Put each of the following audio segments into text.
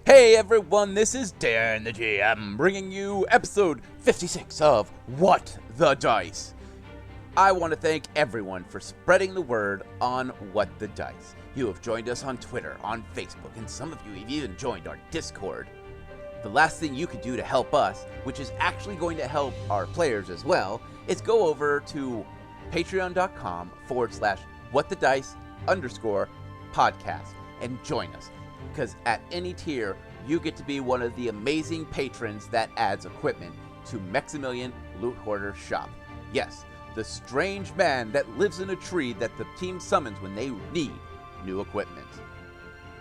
Hey everyone, this is Dan the GM bringing you episode 56 of What the Dice. I want to thank everyone for spreading the word on What the Dice. You have joined us on Twitter, on Facebook, and some of you have even joined our Discord. The last thing you could do to help us, which is actually going to help our players as well, is go over to patreon.com/whatthedice_podcast and join us. Because at any tier, you get to be one of the amazing patrons that adds equipment to Maximilian Loot Hoarder Shop. Yes, the strange man that lives in a tree that the team summons when they need new equipment.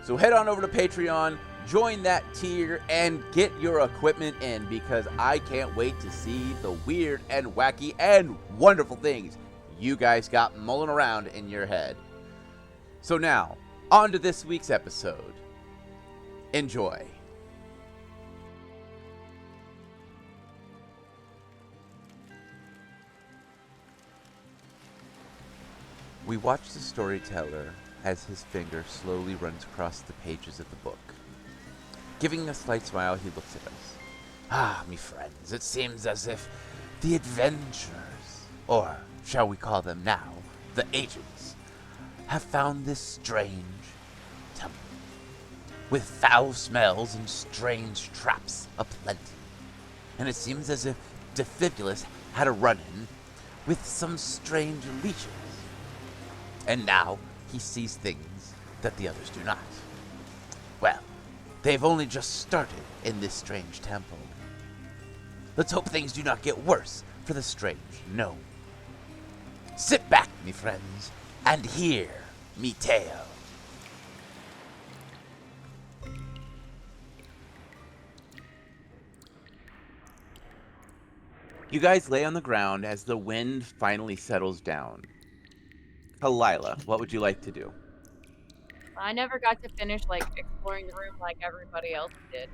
So head on over to Patreon, join that tier, and get your equipment in, because I can't wait to see the weird and wacky and wonderful things you guys got mulling around in your head. So now, on to this week's episode. Enjoy. We watch the storyteller as his finger slowly runs across the pages of the book. Giving a slight smile, he looks at us. Ah, me friends, it seems as if the adventurers, or shall we call them now, the agents, have found this strange temple, with foul smells and strange traps aplenty. And it seems as if Defibulus had a run-in with some strange leeches. And now he sees things that the others do not. Well, they've only just started in this strange temple. Let's hope things do not get worse for the strange gnome. Sit back, me friends, and hear me tale. You guys lay on the ground as the wind finally settles down. Kalila, what would you like to do? I never got to finish, exploring the room like everybody else did.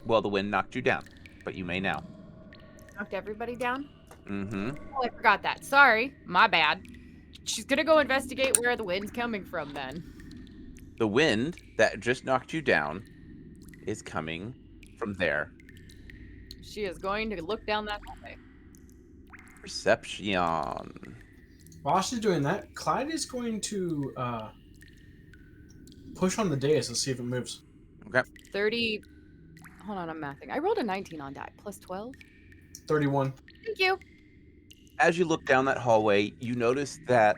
Well, the wind knocked you down, but you may now. Knocked everybody down? Mm-hmm. Oh, I forgot that. Sorry. My bad. She's gonna go investigate where the wind's coming from, then. The wind that just knocked you down is coming from there. She is going to look down that hallway. Perception. While she's doing that, Clyde is going to push on the dais and see if it moves. Okay. 30... Hold on, I'm mathing. I rolled a 19 on that. Plus 12? 31. Thank you. As you look down that hallway, you notice that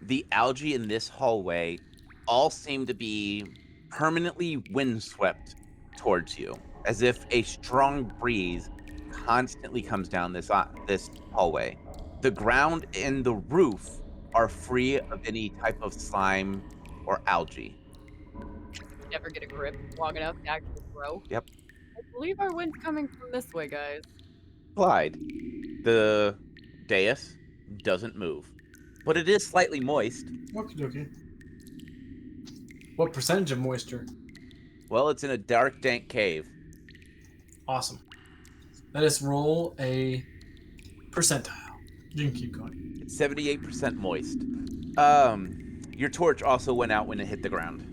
the algae in this hallway all seem to be permanently windswept towards you, as if a strong breeze constantly comes down this hallway. The ground and the roof are free of any type of slime or algae. Never get a grip long enough to actually grow. Yep. I believe our wind's coming from this way, guys. Clyde, the dais doesn't move, but it is slightly moist. Okay. What percentage of moisture? Well, it's in a dark, dank cave. Awesome. Let us roll a percentile. You can keep going. It's 78% moist. Your torch also went out when it hit the ground.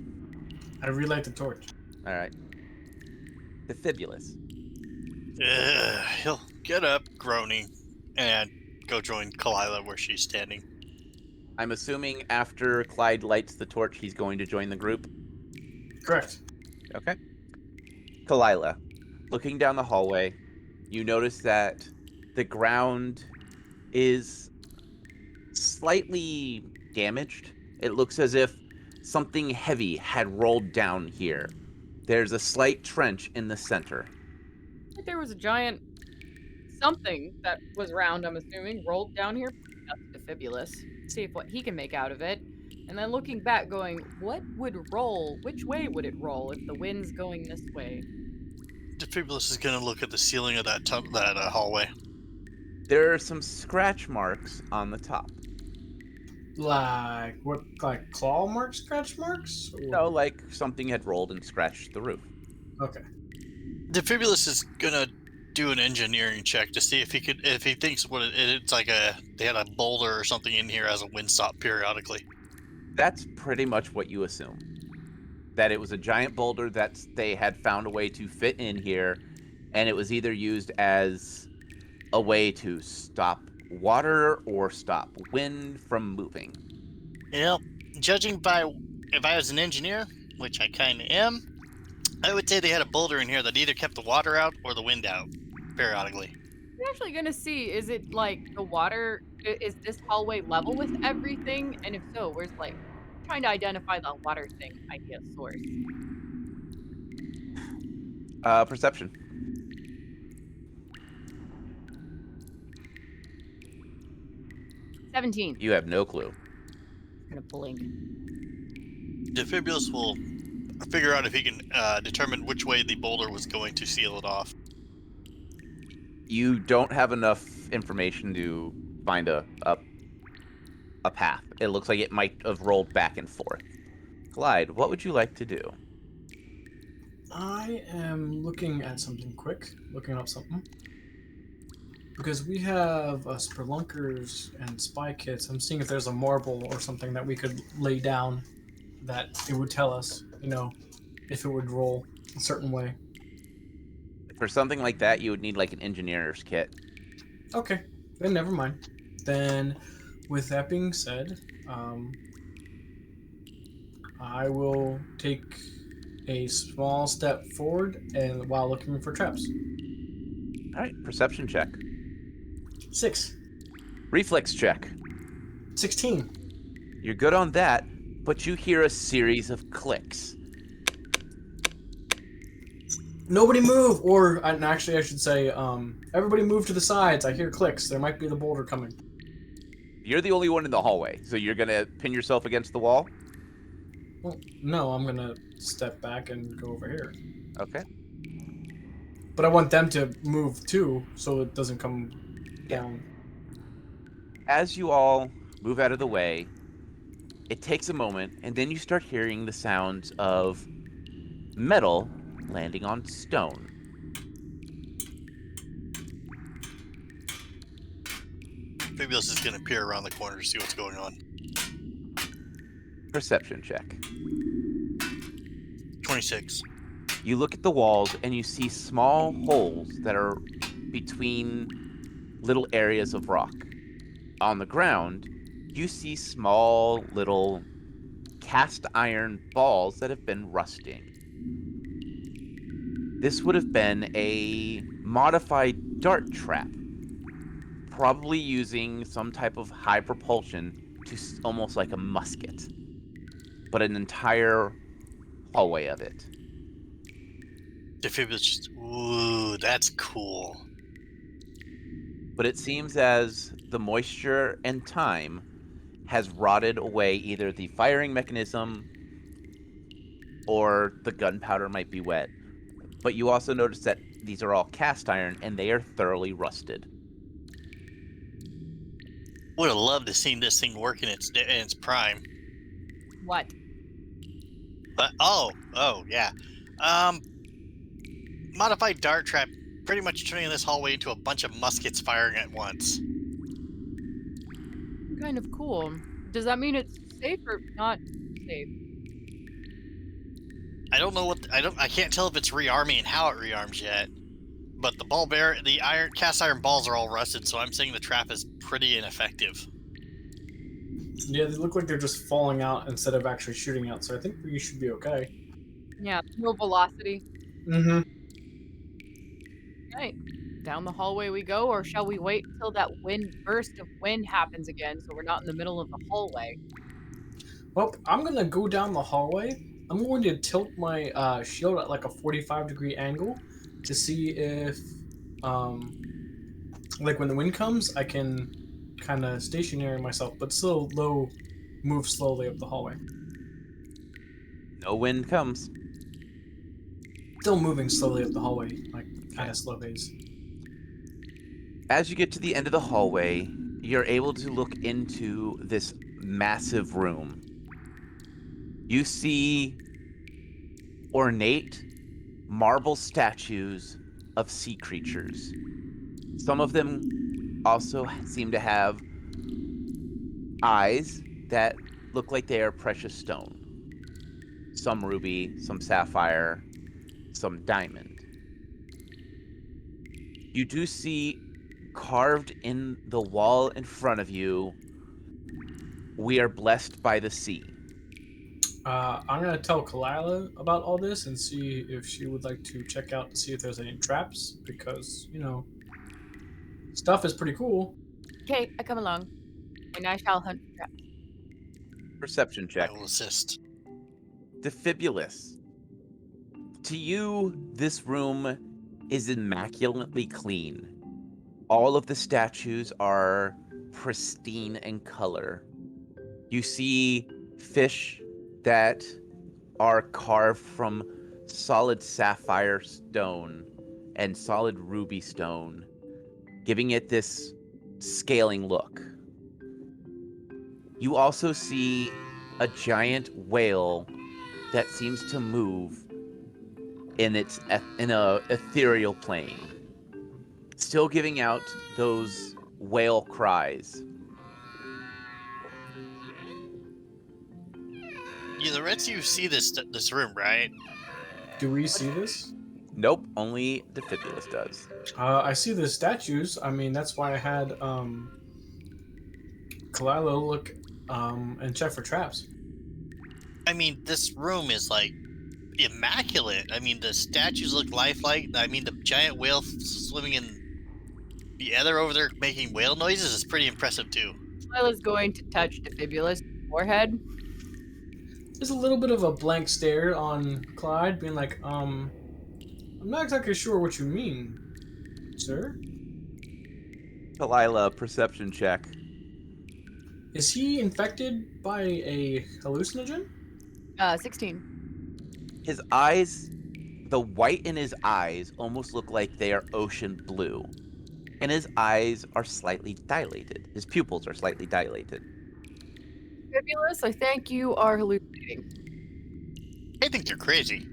I relight the torch. All right. Defibulus. He'll get up, groaning, and go join Kalila where she's standing. I'm assuming after Clyde lights the torch, he's going to join the group. Correct. Okay. Kalila, looking down the hallway, you notice that the ground is slightly damaged. It looks as if something heavy had rolled down here. There's a slight trench in the center. I think there was a giant something that was round, I'm assuming, rolled down here. That's Defibulus. See what he can make out of it. And then looking back going, what would roll? Which way would it roll if the wind's going this way? Defibulus is going to look at the ceiling of that hallway. There are some scratch marks on the top. Like what? Like claw marks, scratch marks? No, like something had rolled and scratched the roof. Okay. Defibulous is gonna do an engineering check to see if he thinks it's like they had a boulder or something in here as a windstop periodically. That's pretty much what you assume. That it was a giant boulder that they had found a way to fit in here, and it was either used as a way to stop water or stop wind from moving. Yep. Judging by if I was an engineer, which I kind of am, I would say they had a boulder in here that either kept the water out or the wind out periodically. We're actually gonna see, is it like the water, is this hallway level with everything? And if so, where's like, trying to identify the water thing idea source. Perception. 17. You have no clue. Gonna blink. Defibulous will figure out if he can determine which way the boulder was going to seal it off. You don't have enough information to find a path. It looks like it might have rolled back and forth. Clyde, what would you like to do? I am looking at something quick. Looking up something. Because we have spelunkers and spy kits. I'm seeing if there's a marble or something that we could lay down that it would tell us, if it would roll a certain way. For something like that, you would need like an engineer's kit. Okay, then never mind. Then, with that being said, I will take a small step forward and while looking for traps. All right, perception check. 6. Reflex check. 16. You're good on that, but you hear a series of clicks. Nobody move! Or, and actually I should say, everybody move to the sides. I hear clicks. There might be the boulder coming. You're the only one in the hallway, so you're gonna pin yourself against the wall? Well, no, I'm gonna step back and go over here. Okay. But I want them to move too, so it doesn't come down. As you all move out of the way, it takes a moment, and then you start hearing the sounds of metal landing on stone. Defibulous is gonna peer around the corner to see what's going on. Perception check. 26. You look at the walls and you see small holes that are between little areas of rock. On the ground, you see small little cast iron balls that have been rusting. This would have been a modified dart trap, probably using some type of high propulsion to almost like a musket, but an entire hallway of it. Defibulous just, ooh, that's cool. But it seems as the moisture and time has rotted away either the firing mechanism or the gunpowder might be wet. But you also notice that these are all cast iron and they are thoroughly rusted. Would have loved to seen this thing work in its prime. What? But oh yeah. Modified dart trap, pretty much turning this hallway into a bunch of muskets firing at once. Kind of cool. Does that mean it's safe or not safe? I don't know I can't tell if it's rearming and how it rearms yet. But the cast iron balls are all rusted, so I'm saying the trap is pretty ineffective. Yeah, they look like they're just falling out instead of actually shooting out, so I think we should be okay. Yeah, no velocity. Mm-hmm. Right. Down the hallway we go, or shall we wait till that burst of wind happens again so we're not in the middle of the hallway? Well, I'm gonna go down the hallway. I'm going to tilt my shield at like a 45-degree angle to see if, like when the wind comes, I can kind of stationary myself, but still move slowly up the hallway. No wind comes. Still moving slowly up the hallway, like kind of slow pace. As you get to the end of the hallway, you're able to look into this massive room. You see ornate marble statues of sea creatures. Some of them also seem to have eyes that look like they are precious stone. Some ruby, some sapphire, some diamond. You do see carved in the wall in front of you, "We are blessed by the sea." I'm gonna tell Kalila about all this and see if she would like to check out to see if there's any traps, because stuff is pretty cool. Okay, I come along, and I shall hunt for traps. Perception check. I will assist. Defibulous. To you, this room is immaculately clean. All of the statues are pristine in color. You see fish that are carved from solid sapphire stone and solid ruby stone, giving it this scaling look. You also see a giant whale that seems to move in a ethereal plane, still giving out those whale cries. Yeah, the rest of you see this room, right? Do we see this? Nope, only Defibulous does. I see the statues. I mean, that's why I had Kalila look and check for traps. I mean, this room is like immaculate. I mean, the statues look lifelike. I mean, the giant whale swimming in the ether over there making whale noises is pretty impressive too. Lila's going to touch Defibulous' forehead. There's a little bit of a blank stare on Clyde, being like, I'm not exactly sure what you mean, sir. Delilah, perception check. Is he infected by a hallucinogen? 16. His eyes, the white in his eyes almost look like they are ocean blue. And his eyes are slightly dilated. His pupils are slightly dilated. Defibulous, I think you are hallucinating. I think you're crazy.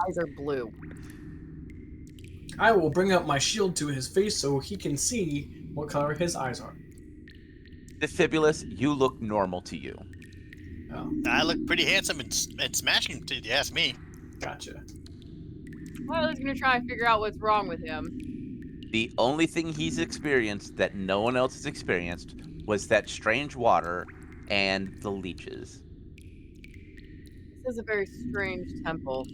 Eyes are blue. I will bring up my shield to his face so he can see what color his eyes are. Defibulous, you look normal to you. Oh, I look pretty handsome and smashing, if you ask me. gotcha. Lila's gonna try and figure out what's wrong with him. The only thing he's experienced that no one else has experienced was that strange water and the leeches. This is a very strange temple.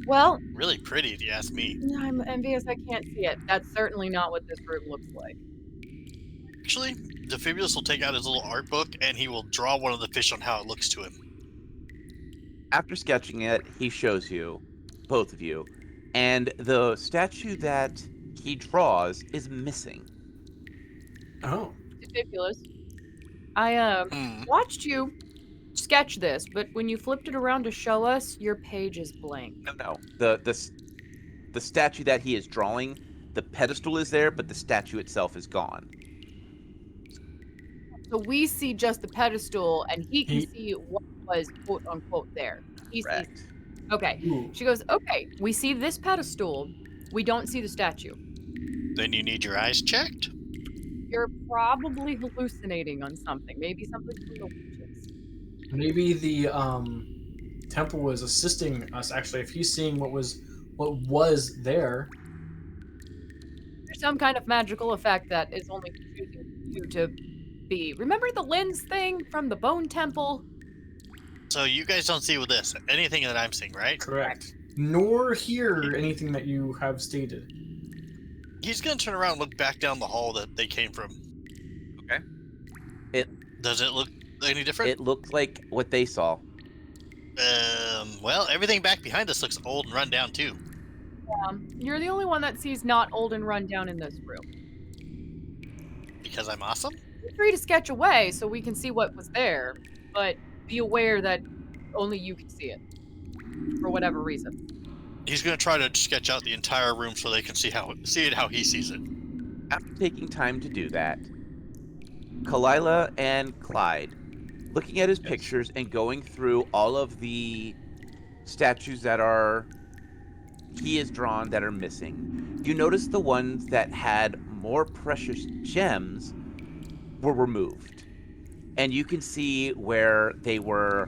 Well, Really pretty, if you ask me. I'm envious I can't see it. That's certainly not what this room looks like. Actually, Defibulous will take out his little art book and he will draw one of the fish on how it looks to him. After sketching it, he shows you, both of you, and the statue that he draws is missing. Oh, Defibulous, I watched you sketch this, but when you flipped it around to show us, your page is blank. No. The statue that he is drawing, the pedestal is there, but the statue itself is gone. So we see just the pedestal, and he can see what was quote unquote there. He sees. Correct. Okay. ooh. She goes, okay, we see this pedestal. We don't see the statue. Then you need your eyes checked. You're probably hallucinating on something. Maybe something from the witches. Maybe the temple was assisting us. Actually, if he's seeing what was there. There's some kind of magical effect that is only choosing you to be. Remember the lens thing from the bone temple? So you guys don't see with this anything that I'm seeing, right? Correct. Nor hear anything that you have stated. He's gonna turn around and look back down the hall that they came from. Okay. Does it look any different? It looks like what they saw. Well, everything back behind us looks old and run down too. You're the only one that sees not old and run down in this room. Because I'm awesome? Feel free to sketch away so we can see what was there, but be aware that only you can see it. For whatever reason. He's gonna try to sketch out the entire room so they can see it how he sees it. After taking time to do that, Kalila and Clyde, looking at his pictures and going through all of the statues that he has drawn that are missing, you notice the ones that had more precious gems were removed. And you can see where they were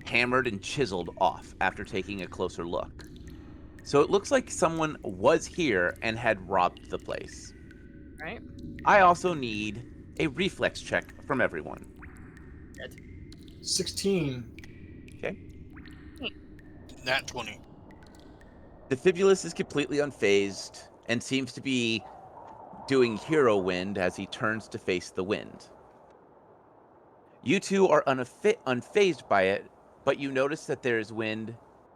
hammered and chiseled off after taking a closer look. So it looks like someone was here and had robbed the place. Right? I also need a reflex check from everyone. Good. 16. Okay. Nat 20. The Fibulus is completely unfazed and seems to be doing hero wind as he turns to face the wind. You two are unfazed by it, but you notice that there is wind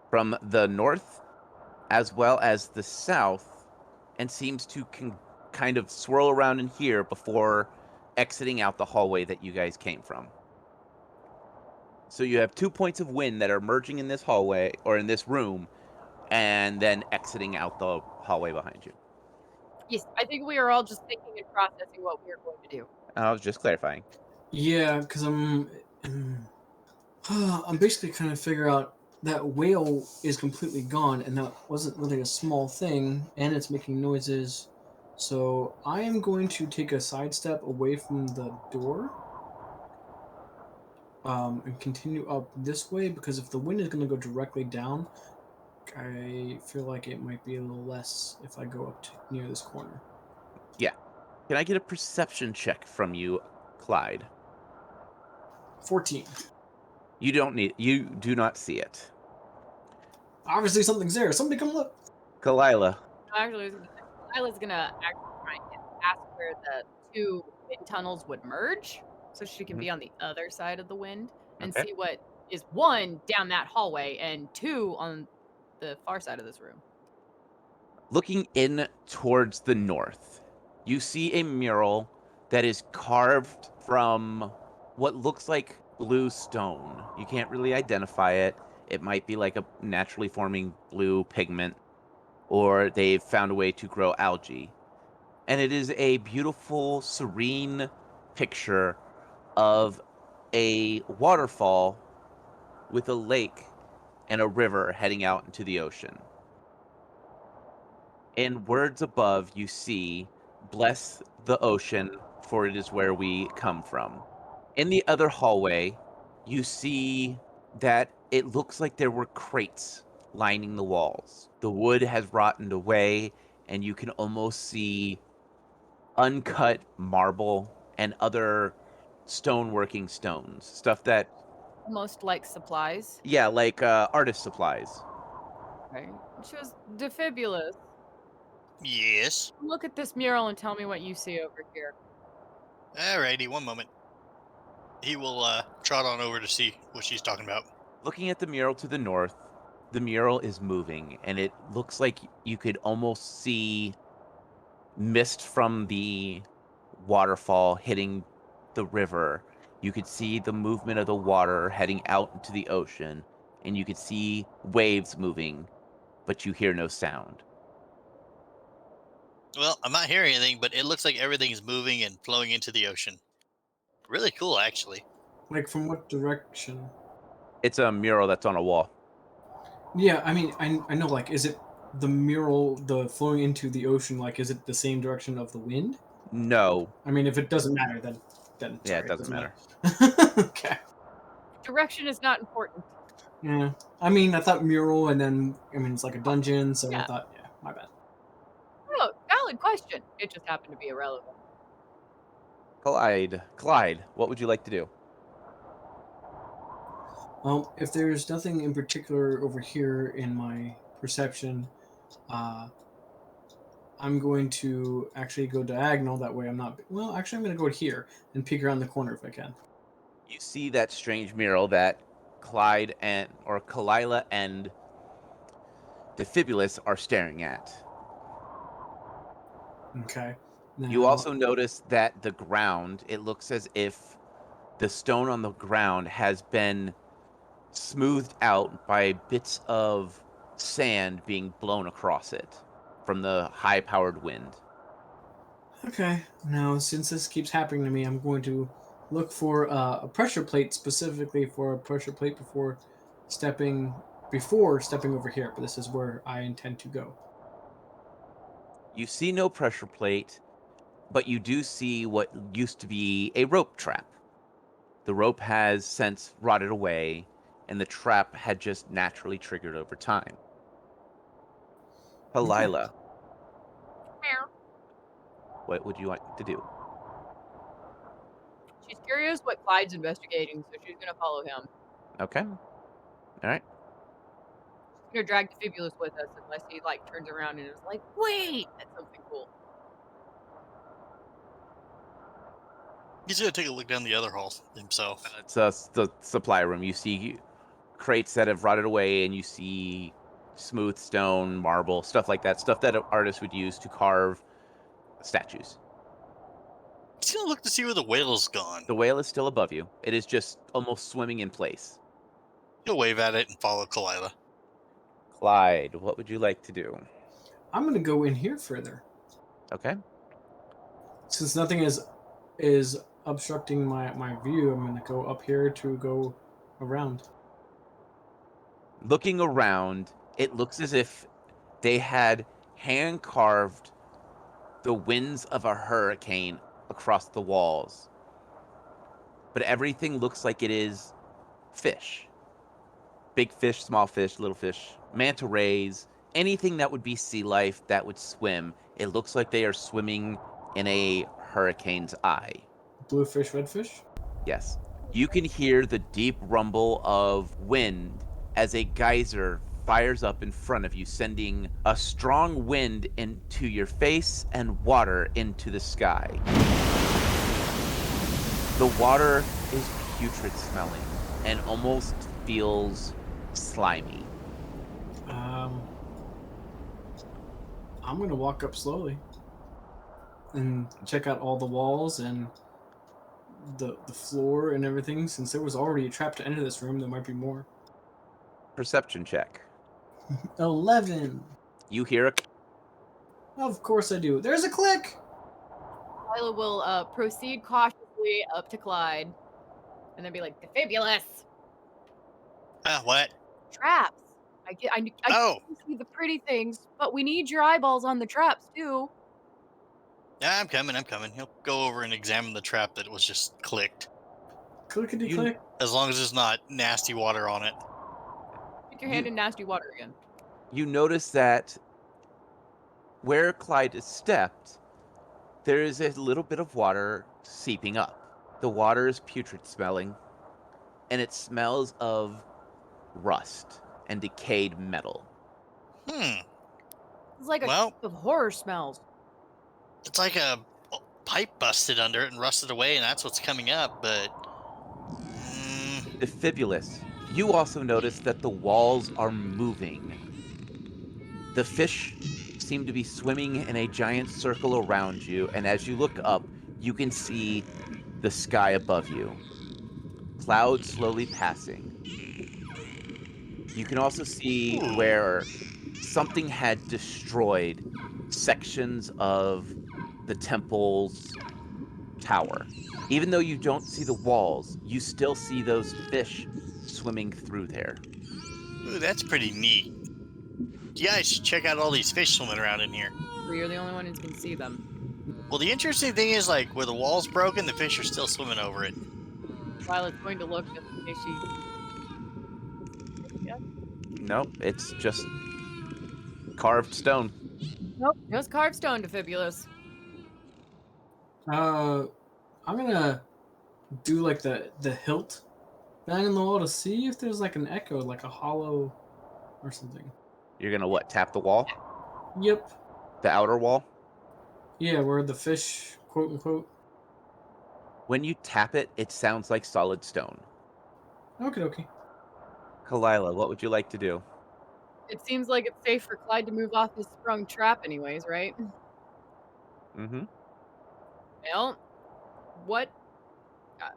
from the north as well as the south and seems to kind of swirl around in here before exiting out the hallway that you guys came from. So you have 2 points of wind that are merging in this hallway or in this room and then exiting out the hallway behind you. Yes, I think we are all just thinking and processing what we are going to do. I was just clarifying. Yeah, because I'm basically trying to figure out that whale is completely gone, and that wasn't really a small thing, and it's making noises. So I am going to take a sidestep away from the door, and continue up this way, because if the wind is going to go directly down, I feel like it might be a little less if I go up to near this corner. Yeah. Can I get a perception check from you, Clyde? 14. You do not see it. Obviously something's there. Somebody come look. Kalila. Actually, Lila's gonna actually try and get past where the two wind tunnels would merge, so she can be on the other side of the wind and Okay. see what is one down that hallway and two on the far side of this room. Looking in towards the north, you see a mural that is carved from what looks like blue stone. You can't really identify it. It might be like a naturally forming blue pigment, or they've found a way to grow algae. And it is a beautiful, serene picture of a waterfall with a lake and a river heading out into the ocean. In words above, you see, "Bless the ocean, for it is where we come from." In the other hallway, you see that it looks like there were crates lining the walls. The wood has rotted away, and you can almost see uncut marble and other stoneworking stones. Stuff that, Almost like supplies, yeah, like artist supplies. right? She was defibulous. Yes. Look at this mural and tell me what you see over here. Alrighty, one moment. He will trot on over to see what she's talking about. Looking at the mural to the north, the mural is moving, and it looks like you could almost see mist from the waterfall hitting the river. You could see the movement of the water heading out into the ocean, and you could see waves moving, but you hear no sound. Well, I'm not hearing anything, but it looks like everything's moving and flowing into the ocean. Really cool, actually. Like from what direction? It's a mural that's on a wall. Yeah, I mean, I know, like, is it the mural, the flowing into the ocean, like, is it the same direction of the wind? No. I mean, if it doesn't matter, then Yeah, sorry, it doesn't matter. Okay. Direction is not important. Yeah. I mean, I thought mural, and then, I mean, it's like a dungeon, so I Yeah. thought, yeah, my bad. Oh, valid question. It just happened to be irrelevant. Clyde, what would you like to do? If there's nothing in particular over here in my perception, uh, I'm going to actually go diagonal. That way I'm not. Well, actually, I'm going to go here and peek around the corner if I can. You see that strange mural that Kalila and Defibulus are staring at. Okay. You Now, also notice that the ground, it looks as if the stone on the ground has been smoothed out by bits of sand being blown across it from the high-powered wind. Okay. Now, since this keeps happening to me, I'm going to look for a pressure plate, specifically for a pressure plate stepping before stepping over here. But this is where I intend to go. You see no pressure plate, but you do see what used to be a rope trap. The rope has since rotted away, and the trap had just naturally triggered over time. Okay. Halila, what would you like to do? She's curious what Clyde's investigating, so she's gonna follow him. Okay. All right. She's gonna drag Defibulus with us unless he like turns around and is like, "Wait!" That's something cool. He's gonna take a look down the other hall himself. It's the supply room. You see crates that have rotted away, and you see smooth stone, marble, stuff like that. Stuff that an artist would use to carve statues. He's gonna look to see where the whale's gone. The whale is still above you. It is just almost swimming in place. He'll wave at it and follow Kalila. Clyde, what would you like to do? I'm going to go in here further. Okay. Since nothing is obstructing my view, I'm going to go up here to go around. Looking around, it looks as if they had hand carved the winds of a hurricane across the walls. But everything looks like it is fish. Big fish, small fish, little fish, manta rays, anything that would be sea life that would swim. It looks like they are swimming in a hurricane's eye. Blue fish, red fish? Yes. You can hear the deep rumble of wind as a geyser fires up in front of you, sending a strong wind into your face and water into the sky. The water is putrid smelling and almost feels slimy. I'm going to walk up slowly and check out all the walls and the floor and everything. Since there was already a trap to enter this room, there might be more. Perception check. 11. You hear a Of course I do. There's a click! Lila will proceed cautiously up to Clyde and then be like, "Defibulus! What? Traps! I Oh. can see the pretty things, but we need your eyeballs on the traps, too." Yeah, I'm coming. He'll go over and examine the trap that was just clicked. Clickety You- click. As long as there's not nasty water on it. Stick your hand in nasty water again. You notice that where Clyde is stepped, there is a little bit of water seeping up. The water is putrid smelling, and it smells of rust and decayed metal. It's like a Well- trip of horror smells. It's like a pipe busted under it and rusted away, and that's what's coming up, but... Defibulus, you also notice that the walls are moving. The fish seem to be swimming in a giant circle around you, and as you look up, you can see the sky above you. Clouds slowly passing. You can also see where something had destroyed sections of the temple's tower. Even though you don't see the walls, you still see those fish swimming through there. Ooh, that's pretty neat. You guys should check out all these fish swimming around in here. Where you're the only one who can see them. Well, the interesting thing is, like, where the wall's broken, the fish are still swimming over it. Violet's going to look just in case she... Yeah. Nope, it's just carved stone. Nope, just carved stone, Defibulus. I'm gonna do like the hilt bang in the wall to see if there's like an echo, like a hollow or something. You're gonna what, tap the wall? Yep. The outer wall? Yeah, where the fish, quote unquote. When you tap it, it sounds like solid stone. Okay. Kalila, what would you like to do? It seems like it's safe for Clyde to move off his sprung trap anyways, right? Mm-hmm. Well, what? Just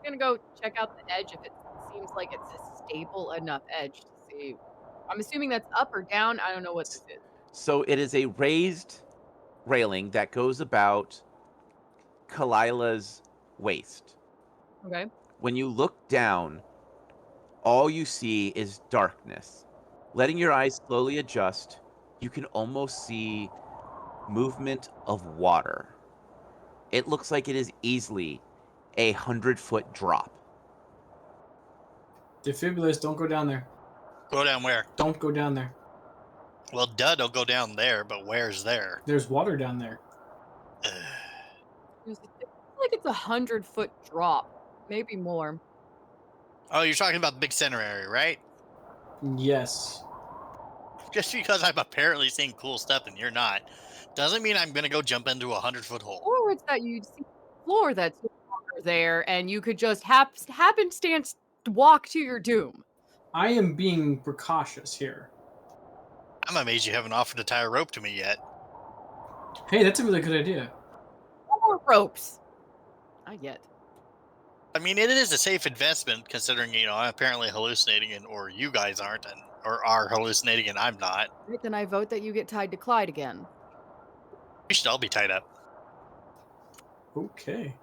gonna go check out the edge if it seems like it's a stable enough edge to see. I'm assuming that's up or down. I don't know what this is. So it is a raised railing that goes about Kalila's waist. Okay. When you look down, all you see is darkness. Letting your eyes slowly adjust, you can almost see movement of water. It looks like it is easily 100-foot drop. Defibrillus, don't go down there. Go down where? Don't go down there. Well, duh, don't go down there, but where's there? There's water down there. It feels like it's 100-foot drop, maybe more. Oh, you're talking about the big center area, right? Yes. Just because I'm apparently seeing cool stuff and you're not, doesn't mean I'm gonna go jump into a 100-foot hole. Or it's that you see the floor that's no longer there, and you could just happenstance walk to your doom. I am being precautious here. I'm amazed you haven't offered to tie a rope to me yet. Hey, that's a really good idea. More ropes. Not yet. I mean, it is a safe investment considering, I'm apparently hallucinating or you guys aren't or are hallucinating and I'm not. Right, then I vote that you get tied to Clyde again. We should all be tied up. Okay.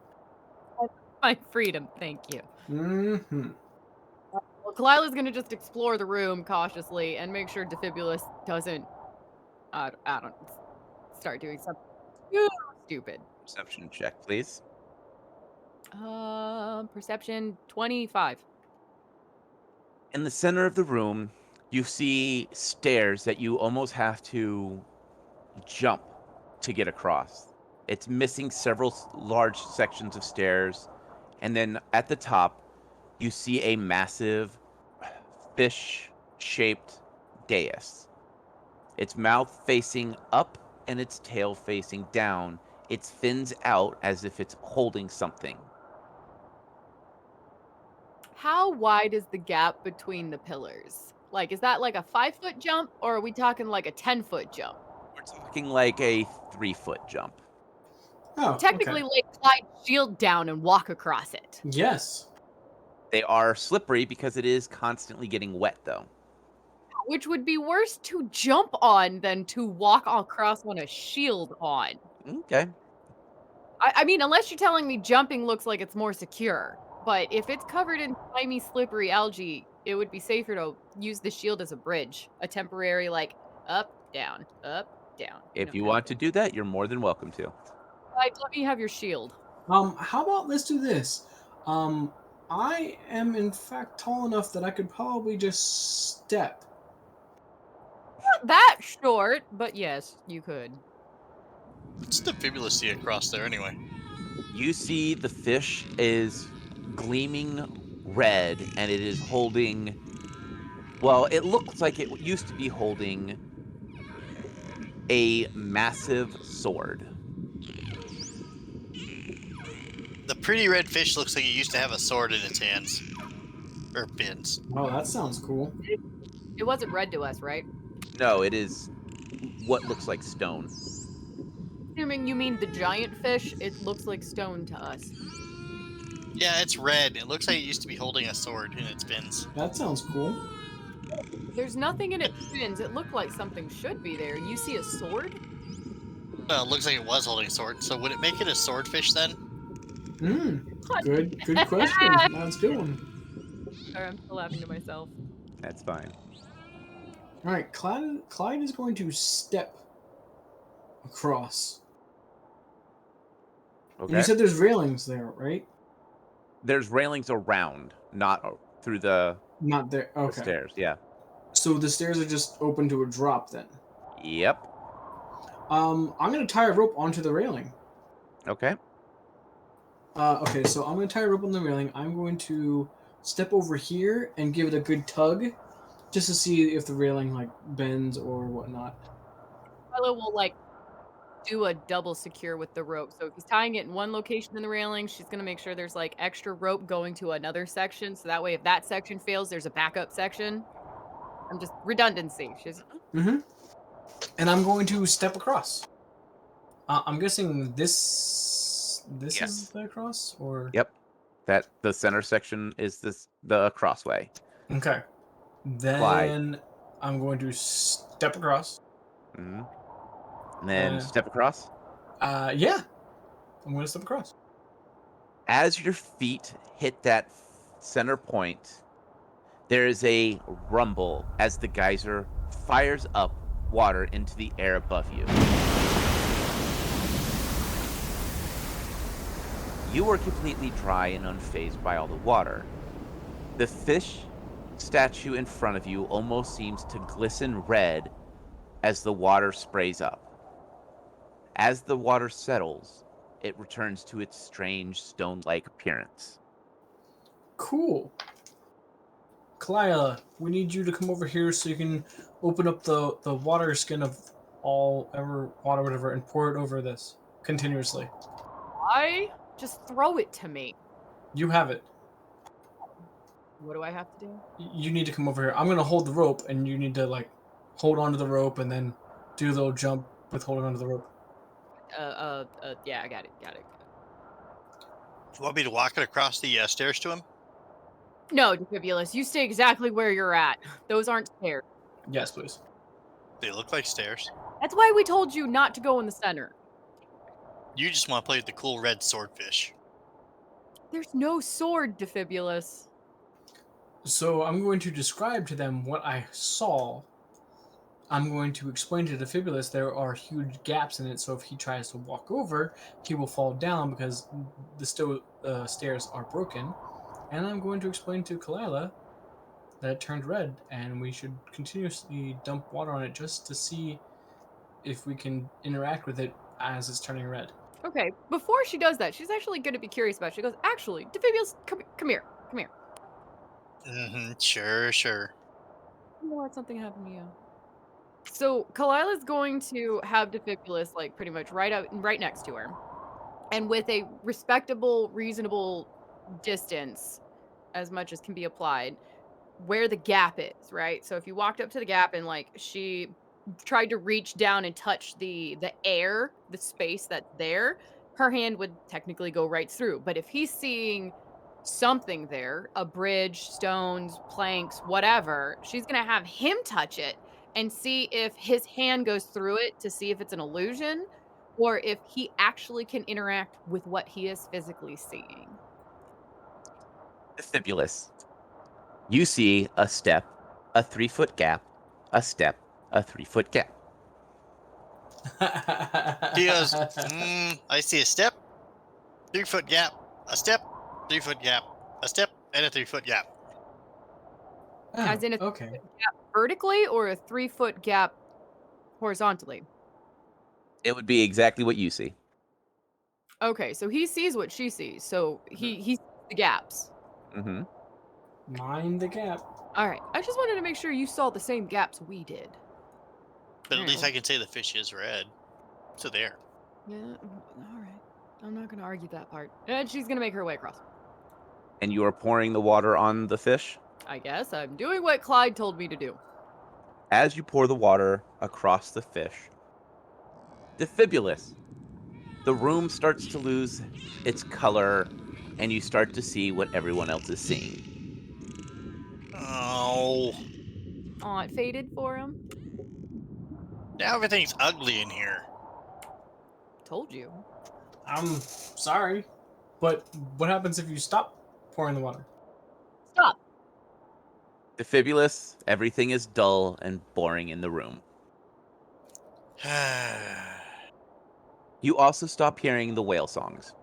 My freedom, thank you. Mm-hmm. Well, Kalila's gonna just explore the room cautiously and make sure Defibrillus doesn't, I don't start doing something too stupid. Perception check, please. Perception 25. In the center of the room, you see stairs that you almost have to jump to get across. It's missing several large sections of stairs. And then at the top, you see a massive fish-shaped dais. Its mouth facing up and its tail facing down. Its fins out as if it's holding something. How wide is the gap between the pillars? Like, is that like a 5-foot jump, or are we talking like a 10-foot jump? We're talking like a 3-foot jump. Oh, Technically, okay. lay Clyde's shield down and walk across it. Yes. They are slippery because it is constantly getting wet, though. Which would be worse to jump on than to walk across on a shield on. Okay. I mean, unless you're telling me jumping looks like it's more secure. But if it's covered in slimy, slippery algae, it would be safer to use the shield as a bridge. A temporary, like, up, down, up, down. If you want to do that, you're more than welcome to. Clyde, let me have your shield. How about let's do this? I am in fact tall enough that I could probably just step. Not that short, but yes, you could. What's the Defibrillus see across there anyway? You see the fish is gleaming red, and it is holding... Well, it looks like it used to be holding a massive sword. The pretty red fish looks like it used to have a sword in its hands. Or fins. Oh, that sounds cool. It wasn't red to us, right? No, it is what looks like stone. Assuming you mean the giant fish, it looks like stone to us. Yeah, it's red. It looks like it used to be holding a sword in its fins. That sounds cool. There's nothing in its fins. It looked like something should be there. You see a sword? Well, it looks like it was holding a sword, so would it make it a swordfish then? Good question. That's a good one. Sorry, I'm still laughing to myself. That's fine. All right, Clyde is going to step across. And Okay. you said there's railings there, right? There's railings around, not through the Not there. Okay. stairs. Yeah. So the stairs are just open to a drop then. Yep. I'm gonna tie a rope onto the railing. Okay. Okay, so I'm gonna tie a rope on the railing. I'm going to step over here and give it a good tug, just to see if the railing like bends or whatnot. Milo will like do a double secure with the rope. So if he's tying it in one location in the railing, she's gonna make sure there's like extra rope going to another section. So that way, if that section fails, there's a backup section. I'm just redundancy. She's Mm-hmm. And I'm going to step across. I'm guessing this Yes. is the cross, or Yep. That the center section is the crossway. okay. Then I'm going to step across. Hmm. And then step across. Yeah. I'm going to step across. As your feet hit that center point, there is a rumble as the geyser fires up water into the air above you. You are completely dry and unfazed by all the water. The fish statue in front of you almost seems to glisten red as the water sprays up. As the water settles, it returns to its strange stone-like appearance. Cool. Kalila, we need you to come over here so you can open up the water skin of all ever water, whatever, and pour it over this continuously. Why? Just throw it to me. You have it. What do I have to do? You need to come over here. I'm gonna hold the rope, and you need to like hold onto the rope and then do a little jump with holding onto the rope. Yeah, I got it. Do you want me to walk it across the stairs to him? No, Defibulus, you stay exactly where you're at. Those aren't stairs. Yes, please. They look like stairs. That's why we told you not to go in the center. You just want to play with the cool red swordfish. There's no sword, Defibulus. So I'm going to describe to them what I saw. I'm going to explain to Defibulus there are huge gaps in it, so if he tries to walk over, he will fall down because the stairs are broken. And I'm going to explain to Kalila that it turned red, and we should continuously dump water on it just to see if we can interact with it as it's turning red. Okay, before she does that, she's actually going to be curious about it. She goes, actually, Defibulus, come here. Mm-hmm. Sure. You know what? Something happened to you. So Kalila's going to have Defibulus like pretty much right next to her, and with a respectable, reasonable distance, as much as can be applied, where the gap is. Right. So if you walked up to the gap and like she tried to reach down and touch the air, the space that's there, her hand would technically go right through. But if he's seeing something there, a bridge, stones, planks, whatever, she's gonna have him touch it and see if his hand goes through it to see if it's an illusion or if he actually can interact with what he is physically seeing. Defibulus. You see a step, a 3-foot gap, a step, a 3-foot gap. He goes, I see a step, 3-foot gap, a step, 3-foot gap, a step, and a 3-foot gap. As in a okay. gap vertically or a 3-foot gap horizontally? It would be exactly what you see. Okay, so he sees what she sees. So he sees the gaps. Mm-hmm. Mind the gap. All right. I just wanted to make sure you saw the same gaps we did. But at least I can say the fish is red. So there. Yeah. All right. I'm not going to argue that part. And she's going to make her way across. And you are pouring the water on the fish? I guess I'm doing what Clyde told me to do. As you pour the water across the fish, Defibulus, the room starts to lose its color, and you start to see what everyone else is seeing. Oh. Aw, it faded for him. Now everything's ugly in here. Told you. I'm sorry, but what happens if you stop pouring the water? Stop. Defibulus, everything is dull and boring in the room. You also stop hearing the whale songs.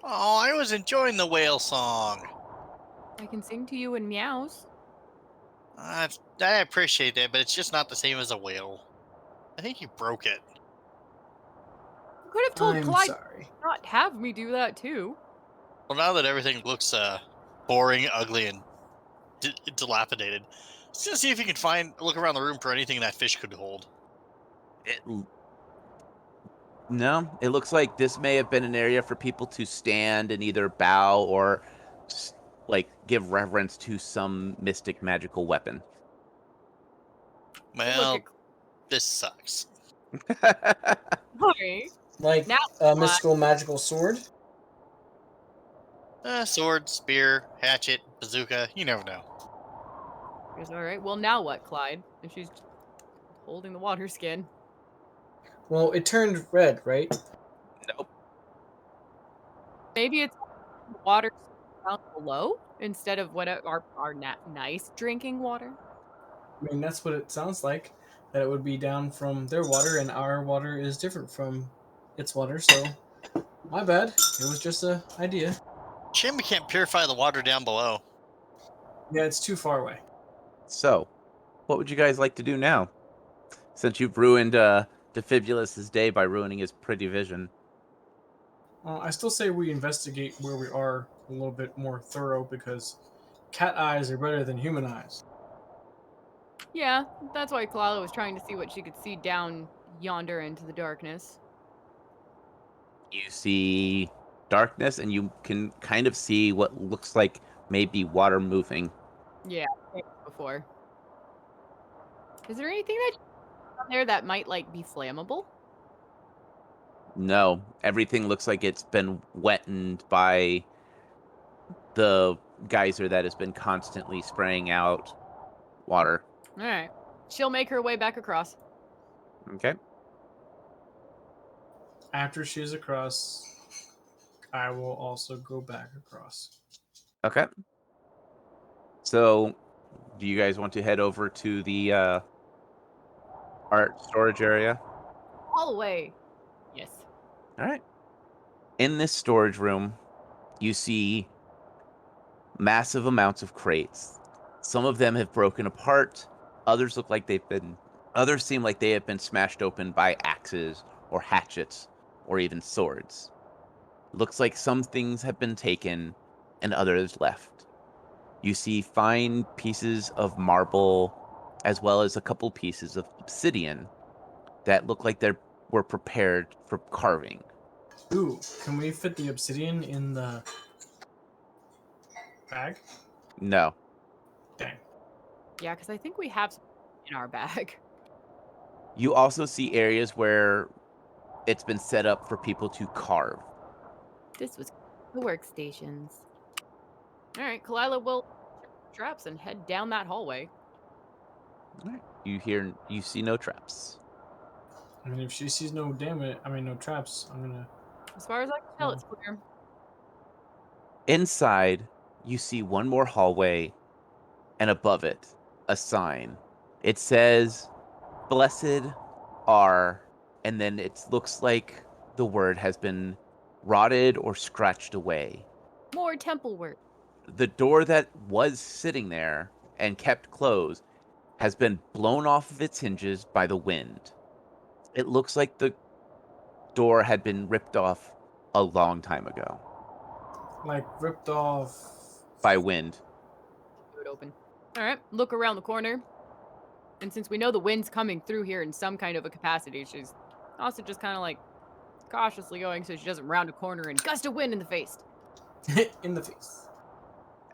Oh, I was enjoying the whale song. I can sing to you in meows. I appreciate that, but it's just not the same as a whale. I think you broke it. You could have told I'm Clyde sorry. to not have me do that too. Well, now that everything looks boring, ugly, and dilapidated, let's just see if you can look around the room for anything that fish could hold. No, it looks like this may have been an area for people to stand and either bow or give reverence to some mystic magical weapon. Well, this sucks. Sorry. Like Now a mystical magical sword? Sword, spear, hatchet, bazooka, you never know. All right. Well, now what, Clyde? And she's holding the water skin. Well, it turned red, right? Nope. Maybe it's water down below instead of what our nice drinking water. I mean, that's what it sounds like. That it would be down from their water, and our water is different from its water. So, my bad. It was just a idea. Shame we can't purify the water down below. Yeah, it's too far away. So, what would you guys like to do now? Since you've ruined Defibulus' day by ruining his pretty vision. I still say we investigate where we are a little bit more thorough because cat eyes are better than human eyes. Yeah, that's why Kalala was trying to see what she could see down yonder into the darkness. You see darkness, and you can kind of see what looks like maybe water moving. Yeah, I've seen it before. Is there anything that on there that might like be flammable? No, everything looks like it's been wetted by the geyser that has been constantly spraying out water. All right, she'll make her way back across. Okay. After she's across, I will also go back across. Okay. So, do you guys want to head over to the art storage area? All the way. Yes. All right. In this storage room, you see massive amounts of crates. Some of them have broken apart. Others others seem like they have been smashed open by axes or hatchets or even swords. Looks like some things have been taken and others left. You see fine pieces of marble as well as a couple pieces of obsidian that look like they were prepared for carving. Ooh, can we fit the obsidian in the bag? No. Dang. Yeah, because I think we have some in our bag. You also see areas where it's been set up for people to carve. This was the workstations. All right, Kalila will traps and head down that hallway. All right. You see no traps. I mean, if she sees no no traps, I'm gonna. As far as I can tell, it's clear. Inside, you see one more hallway, and above it, a sign. It says, "Blessed are," and then it looks like the word has been rotted or scratched away. More temple work. The door that was sitting there and kept closed has been blown off of its hinges by the wind. It looks like the door had been ripped off a long time ago Like, ripped off. by wind. Do it open. All right, look around the corner. And since we know the wind's coming through here in some kind of a capacity, she's also just kind of like cautiously going so she doesn't round a corner and gust of wind in the face. In the face.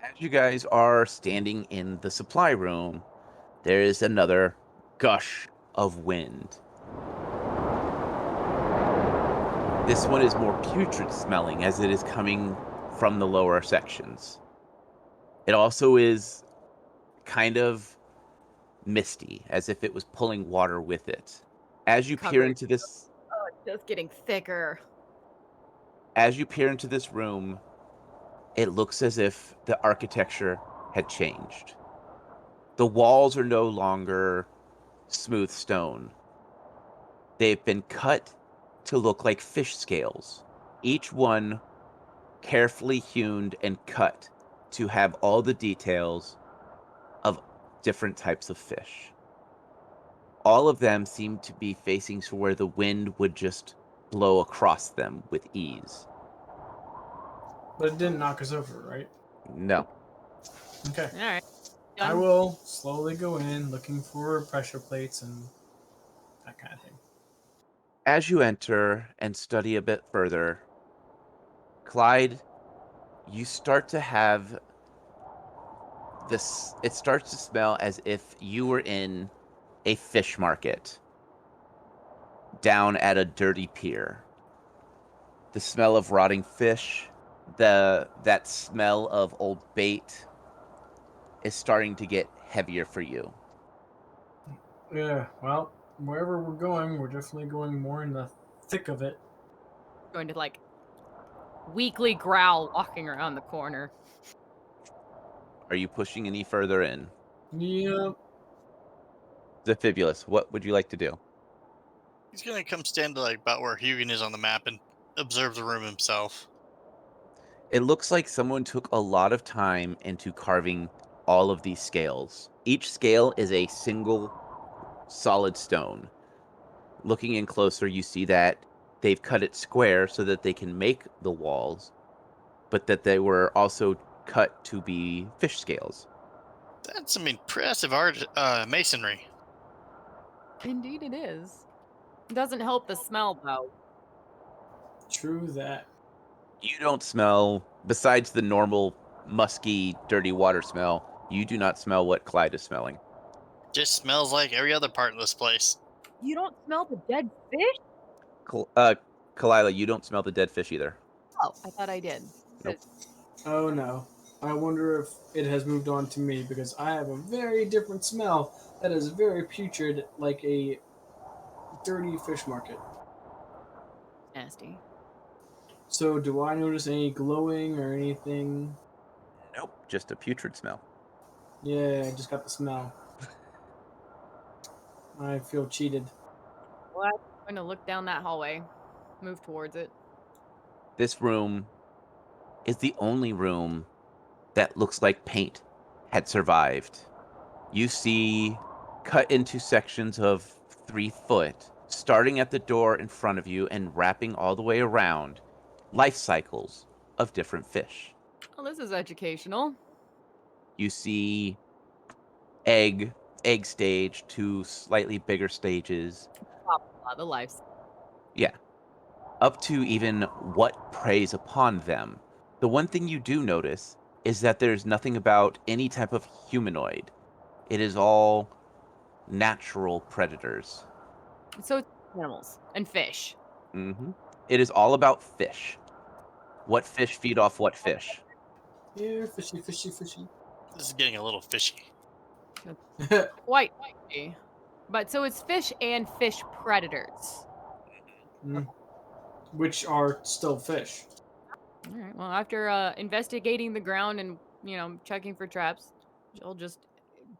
As you guys are standing in the supply room, there is another gush of wind. This one is more putrid smelling as it is coming from the lower sections. It also is kind of misty, as if it was pulling water with it. As you peer Covered. into this Oh, it's just getting thicker. room, it looks as if the architecture had changed. The walls are no longer smooth stone. They've been cut to look like fish scales, each one carefully hewn and cut to have all the details of different types of fish. All of them seem to be facing to where the wind would just blow across them with ease. But it didn't knock us over, right? No. Okay. All right. I Done. will slowly go in looking for pressure plates and that kind of thing. As you enter and study a bit further, Clyde, you start to have this. It starts to smell as if you were in a fish market down at a dirty pier. The smell of rotting fish, that smell of old bait is starting to get heavier for you. Yeah, well, wherever we're going, we're definitely going more in the thick of it. Going to like weakly growl walking around the corner. Are you pushing any further in? Yeah. Defibulous, what would you like to do? He's gonna come stand like about where Hugin is on the map and observe the room himself. It looks like someone took a lot of time into carving all of these scales. Each scale is a single solid stone. Looking in closer, you see that they've cut it square so that they can make the walls, but that they were also cut to be fish scales. That's some impressive art, masonry. Indeed it is. It doesn't help the smell though. True that. You don't smell, besides the normal musky, dirty water smell, you do not smell what Clyde is smelling. Just smells like every other part of this place. You don't smell the dead fish? Kalila, you don't smell the dead fish either. Oh, I thought I did. Nope. Oh no. I wonder if it has moved on to me because I have a very different smell that is very putrid, like a dirty fish market. Nasty. So, do I notice any glowing or anything? Nope, just a putrid smell. Yeah, I just got the smell. I feel cheated. Well, I'm going to look down that hallway. Move towards it. This room is the only room that looks like paint had survived. You see, cut into sections of 3 foot, starting at the door in front of you and wrapping all the way around, life cycles of different fish. Oh, this is educational. You see egg stage to slightly bigger stages. The lives. Yeah. Up to even what preys upon them. The one thing you do notice is that there's nothing about any type of humanoid. It is all natural predators. So it's animals and fish. Mm-hmm. It is all about fish. What fish feed off what fish? Yeah, fishy, fishy, fishy. This is getting a little fishy. Quite fishy. But so it's fish and fish predators. Mm. Which are still fish. All right. Well, after investigating the ground and, checking for traps, she'll just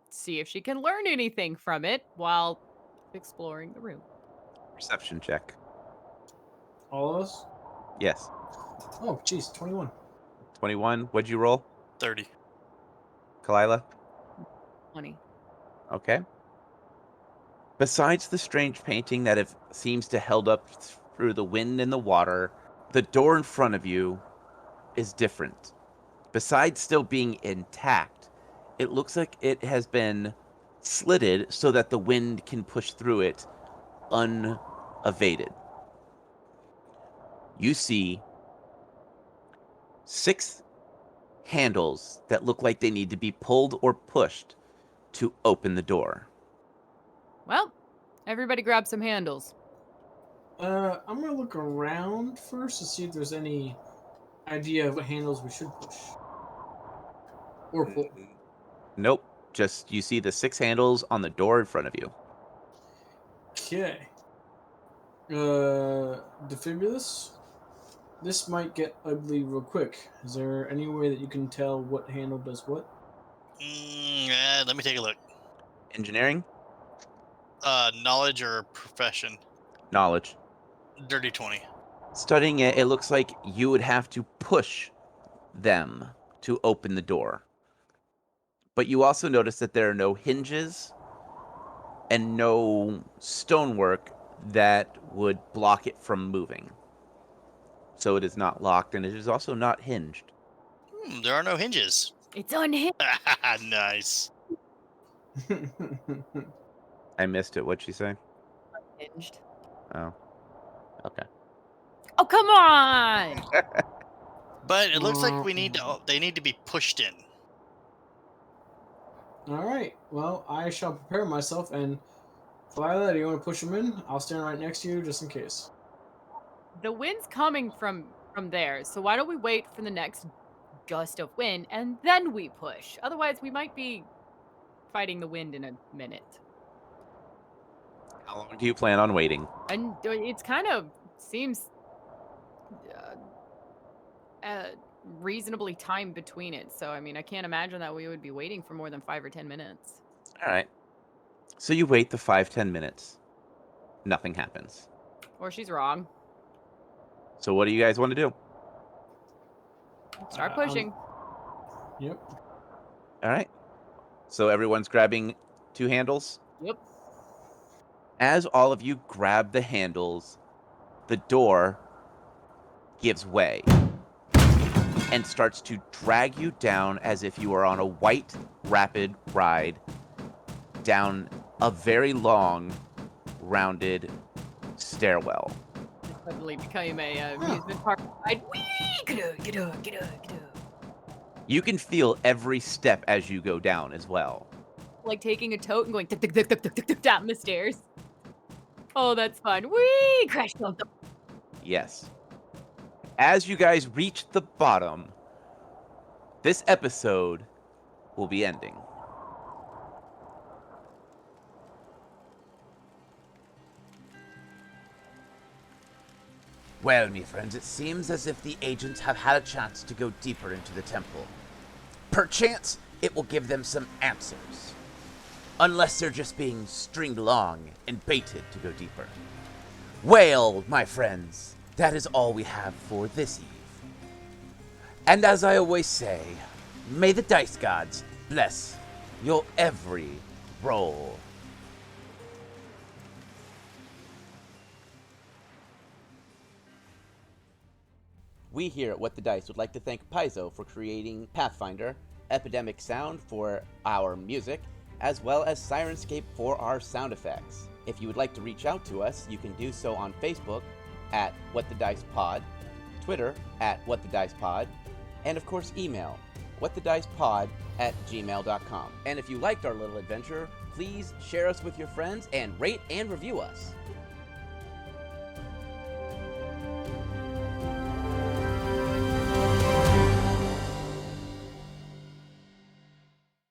see if she can learn anything from it while exploring the room. Perception check. All of us? Yes. Oh, jeez, 21. 21. What'd you roll? 30. Kalila? 20. Okay. Besides the strange painting that seems to held up through the wind and the water, the door in front of you is different. Besides still being intact, it looks like it has been slitted so that the wind can push through it unevaded. You see 6 handles that look like they need to be pulled or pushed to open the door. Well, everybody grab some handles. I'm gonna look around first to see if there's any idea of what handles we should push. Or pull. Nope. Just you see the 6 handles on the door in front of you. Okay. Defibulous? This might get ugly real quick. Is there any way that you can tell what handle does what? Let me take a look. Engineering? Knowledge or profession? Knowledge. Dirty 20. Studying it, it looks like you would have to push them to open the door. But you also notice that there are no hinges and no stonework that would block it from moving. So it is not locked, and it is also not hinged. There are no hinges. It's unhinged. Nice. I missed it. What'd she say? Unhinged. Oh. Okay. Oh, come on! But it looks like they need to be pushed in. Alright, well, I shall prepare myself, and Viola, do you want to push them in? I'll stand right next to you just in case. The wind's coming from there, so why don't we wait for the next gust of wind and then we push? Otherwise, we might be fighting the wind in a minute. How long do you plan on waiting? And it's kind of seems reasonably timed between it. So, I mean, I can't imagine that we would be waiting for more than 5 or 10 minutes. All right. So you wait the 5-10 minutes. Nothing happens. Or she's wrong. So what do you guys want to do? Start pushing. Yep. All right. So everyone's grabbing 2 handles. Yep. As all of you grab the handles, the door gives way and starts to drag you down as if you are on a white, rapid ride down a very long, rounded stairwell. It suddenly became a amusement park ride. Whee! Get up. You can feel every step as you go down as well. Like taking a tote and going tick, tick, tick, tick, tick, tick, tick, down the stairs. Oh, that's fun. Whee! Crash dump. Yes. As you guys reach the bottom, this episode will be ending. Well, me friends, it seems as if the agents have had a chance to go deeper into the temple. Perchance, it will give them some answers. Unless they're just being stringed along and baited to go deeper. Well, my friends, that is all we have for this eve. And as I always say, may the dice gods bless your every roll. We here at What the Dice would like to thank Paizo for creating Pathfinder, Epidemic Sound for our music, as well as Sirenscape for our sound effects. If you would like to reach out to us, you can do so on Facebook at What the Dice Pod, Twitter at What the Dice Pod, and of course email whatthedicepod@gmail.com. And if you liked our little adventure, please share us with your friends and rate and review us.